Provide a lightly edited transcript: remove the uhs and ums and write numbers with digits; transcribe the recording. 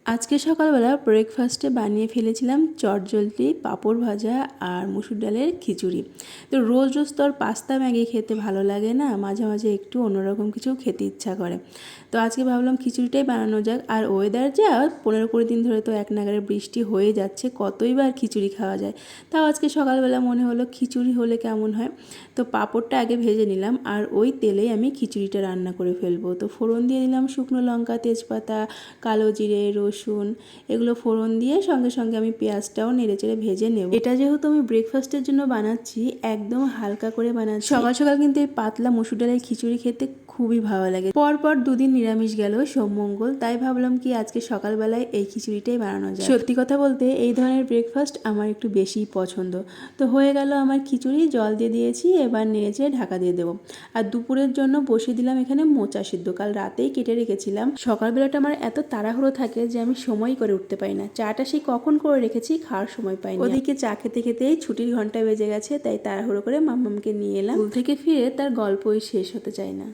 আজকে সকালবেলা ব্রেকফাস্টে বানিয়ে ফেলেছিলাম চটজলদি পাঁপড় ভাজা আর মুসুর ডালের খিচুড়ি। তো রোজ রোজ তো আর পাস্তা ম্যাগি খেতে ভালো লাগে না, মাঝে মাঝে একটু অন্যরকম কিছু খেতে ইচ্ছা করে। তো আজকে ভাবলাম খিচুড়িটাই বানানো যাক। আর ওয়েদার যা 15-20 দিন ধরে তো এক নাগারে বৃষ্টি হয়ে যাচ্ছে, কতই বা আর খিচুড়ি খাওয়া যায়। তাও আজকে সকালবেলা মনে হলো খিচুড়ি হলে কেমন হয়। তো পাঁপড়টা আগে ভেজে নিলাম আর ওই তেলেই আমি খিচুড়িটা রান্না করে ফেলবো। তো ফোড়ন দিয়ে দিলাম শুকনো লঙ্কা, তেজপাতা, কালো জিরে, রসুন, এগুলো ফোড়ন দিয়ে সঙ্গে সঙ্গে আমি পেঁয়াজটাও নেড়েচেড়ে ভেজে নেব। এটা যেহেতু আমি ব্রেকফাস্টের জন্য বানাচ্ছি, একদম হালকা করে বানাচ্ছি। সকাল সকাল কিন্তু এই পাতলা মসুর ডালের খিচুড়ি খেতে খুবই ভালো লাগে। পরপর দুদিন নিরামিষ গেল, সোম মঙ্গল, তাই ভাবলাম কি আজকে সকালবেলায় এই খিচুড়িটাই বানানো যায়। সত্যি কথা বলতে এই ধরনের ব্রেকফাস্ট আমার একটু বেশিই পছন্দ। তো হয়ে গেল আমার খিচুড়ি, জল দিয়ে দিয়েছি, এবার নেড়েচেড়ে ঢাকা দিয়ে দেবো। আর দুপুরের জন্য বসিয়ে দিলাম এখানে মোচা সিদ্ধ, কাল রাতেই কেটে রেখেছিলাম। সকালবেলাটা আমার এত তাড়াহুড়ো থাকে যে আমি সময় করে উঠতে পারি না। চাটা সেই কখন করে রেখেছি, খাওয়ার সময় পাইনি। ওদিকে চা খেতে খেতেই ছুটির ঘন্টা বেজে গেছে, তাই তাড়াহুড়ো করে মাম্মামকে নিয়ে এলাম। স্কুল থেকে ফিরে তার গল্পই শেষ হতে চায় না।